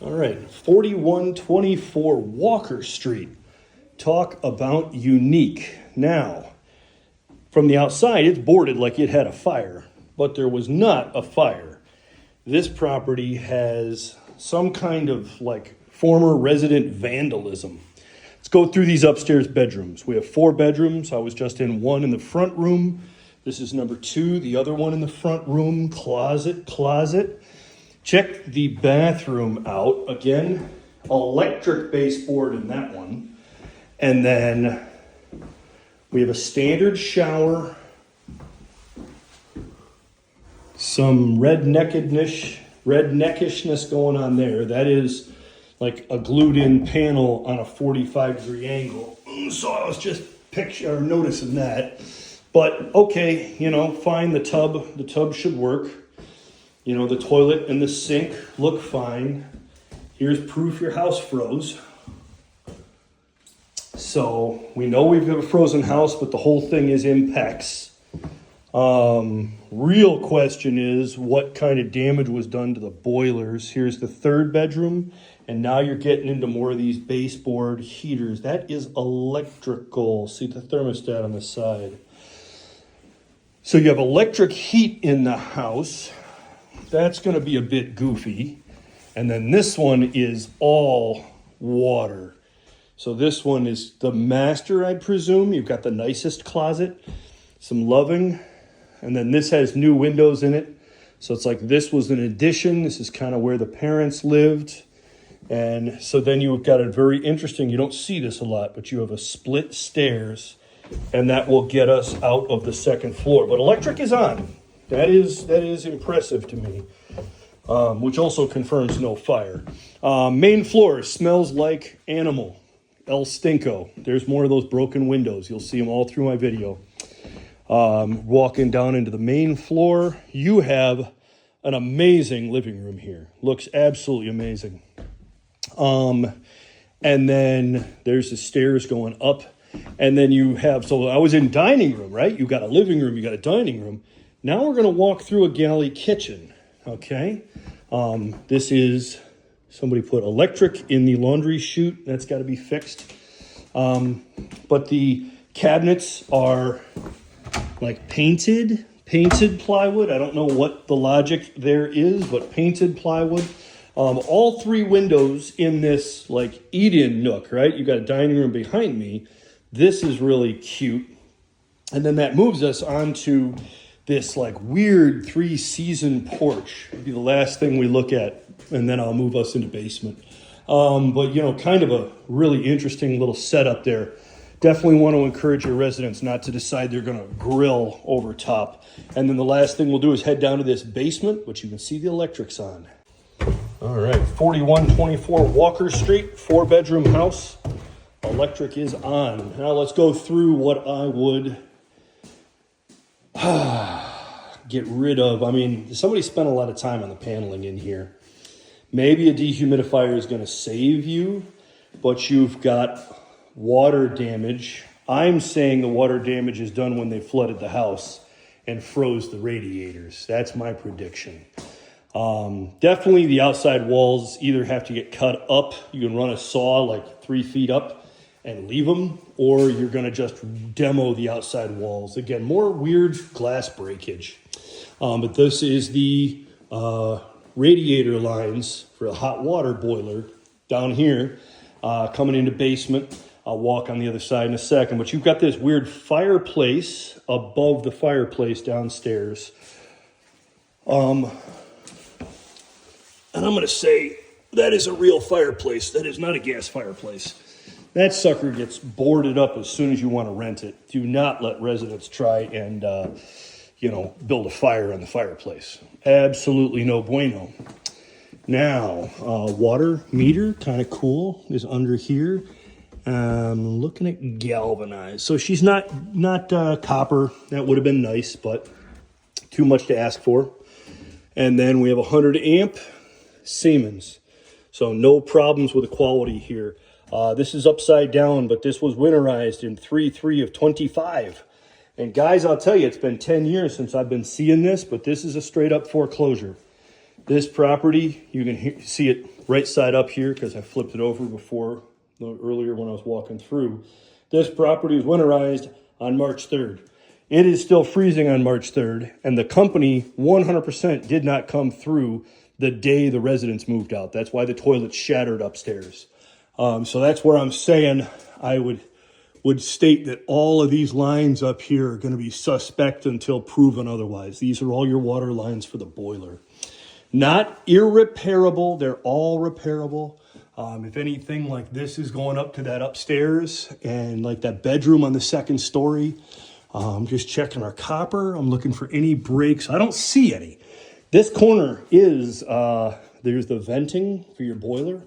All right, 4124 Walker Street. Talk about unique. Now, from the outside, it's boarded like it had a fire, but there was not a fire. This property has some kind of like former resident vandalism. Let's go through these upstairs bedrooms. We have 4 bedrooms. I was just in one in the front room. This is number 2, the other one in the front room, closet. Check the bathroom out. Again, electric baseboard in that one. And then we have a standard shower, some redneckishness going on there. That is like a glued in panel on a 45-degree angle. So I was just noticing that. But okay, fine, the tub should work. The toilet and the sink look fine. Here's proof your house froze. So we know we've got a frozen house, but the whole thing is impecs. Real question is what kind of damage was done to the boilers. Here's the 3rd bedroom, and now you're getting into more of these baseboard heaters. That is electrical. See the thermostat on the side. So you have electric heat in the house. That's going to be a bit goofy. And then this one is all water. So this one is the master, I presume. You've got the nicest closet, some loving, and then this has new windows in it. So it's like this was an addition. This is kind of where the parents lived. And so then you've got a very interesting, you don't see this a lot, but you have a split stairs, and that will get us out of the 2nd floor. But electric is on. That is impressive to me, which also confirms no fire. Main floor smells like animal. El Stinko. There's more of those broken windows. You'll see them all through my video. Walking down into the main floor, you have an amazing living room here. Looks absolutely amazing. And then there's the stairs going up. And then you have, so I was in dining room, right? You got a living room, you got a dining room. Now we're going to walk through a galley kitchen, okay? This is, somebody put electric in the laundry chute. That's got to be fixed. But the cabinets are like painted plywood. I don't know what the logic there is, but painted plywood. All 3 windows in this like eat-in nook, right? You got a dining room behind me. This is really cute. And then that moves us onto this like weird 3-season porch. It'll be the last thing we look at, and then I'll move us into basement. But kind of a really interesting little setup there. Definitely want to encourage your residents not to decide they're going to grill over top. And then the last thing we'll do is head down to this basement, which you can see the electrics on. All right, 4124 Walker Street, 4-bedroom house. Electric is on. Now let's go through what I would get rid of. I mean, somebody spent a lot of time on the paneling in here. Maybe a dehumidifier is going to save you, but you've got water damage. I'm saying the water damage is done when they flooded the house and froze the radiators. That's my prediction. Definitely the outside walls either have to get cut up. You can run a saw like 3 feet up and leave them, or you're going to just demo the outside walls. Again, more weird glass breakage. But this is the radiator lines for a hot water boiler down here coming into basement. I'll walk on the other side in a second. But you've got this weird fireplace above the fireplace downstairs. And I'm going to say that is a real fireplace. That is not a gas fireplace. That sucker gets boarded up as soon as you want to rent it. Do not let residents try and, build a fire on the fireplace. Absolutely no bueno. Now, water meter, kind of cool, is under here. Looking at galvanized. So she's not copper. That would have been nice, but too much to ask for. And then we have 100 amp Siemens. So no problems with the quality here. This is upside down, but this was winterized in 3/3 of 25. And guys, I'll tell you, it's been 10 years since I've been seeing this, but this is a straight up foreclosure. This property, you can see it right side up here, because I flipped it over before earlier when I was walking through. This property was winterized on March 3rd. It is still freezing on March 3rd, and the company 100% did not come through the day the residents moved out. That's why the toilet shattered upstairs. So that's where I'm saying I would state that all of these lines up here are going to be suspect until proven otherwise. These are all your water lines for the boiler. Not irreparable, they're all repairable. If anything like this is going up to that upstairs and like that bedroom on the second story, I'm just checking our copper. I'm looking for any breaks. I don't see any. This corner is, there's the venting for your boiler.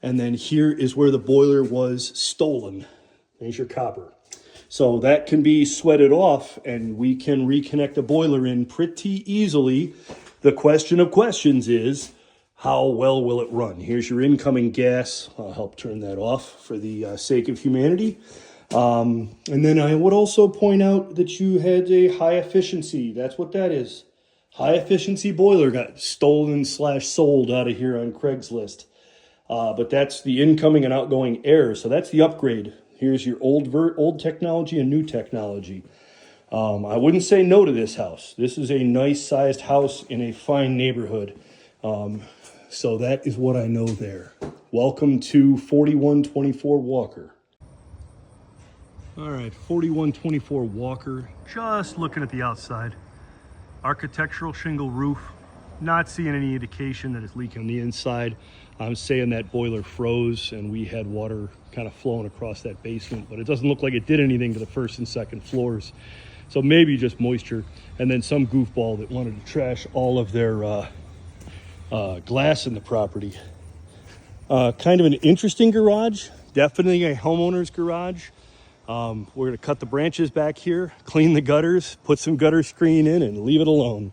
And then here is where the boiler was stolen. There's your copper. So that can be sweated off and we can reconnect the boiler in pretty easily. The question of questions is, how well will it run? Here's your incoming gas. I'll help turn that off for the sake of humanity. And then I would also point out that you had a high efficiency. That's what that is. High efficiency boiler got stolen / sold out of here on Craigslist. But that's the incoming and outgoing air. So that's the upgrade. Here's your old technology and new technology. I wouldn't say no to this house. This is a nice sized house in a fine neighborhood. So that is what I know there. Welcome to 4124 Walker. All right, 4124 Walker. Just looking at the outside. Architectural shingle roof. Not seeing any indication that it's leaking on the inside. I'm saying that boiler froze and we had water kind of flowing across that basement, but it doesn't look like it did anything to the first and second floors. So maybe just moisture, and then some goofball that wanted to trash all of their glass in the property. Kind of an interesting garage, definitely a homeowner's garage. We're gonna cut the branches back here, clean the gutters, put some gutter screen in and leave it alone.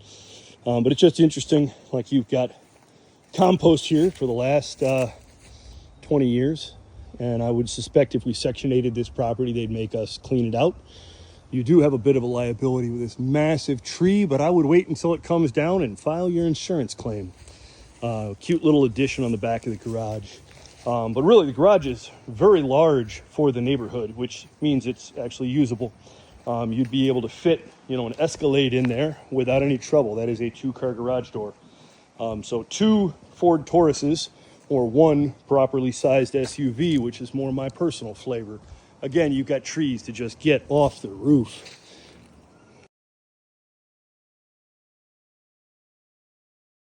But it's just interesting, like you've got compost here for the last 20 years. And I would suspect if we sectionated this property, they'd make us clean it out. You do have a bit of a liability with this massive tree, but I would wait until it comes down and file your insurance claim. Cute little addition on the back of the garage. But really the garage is very large for the neighborhood, which means it's actually usable. You'd be able to fit, an Escalade in there without any trouble. That is a 2-car garage door. So 2 Ford Tauruses or 1 properly sized SUV, which is more my personal flavor. Again, you've got trees to just get off the roof.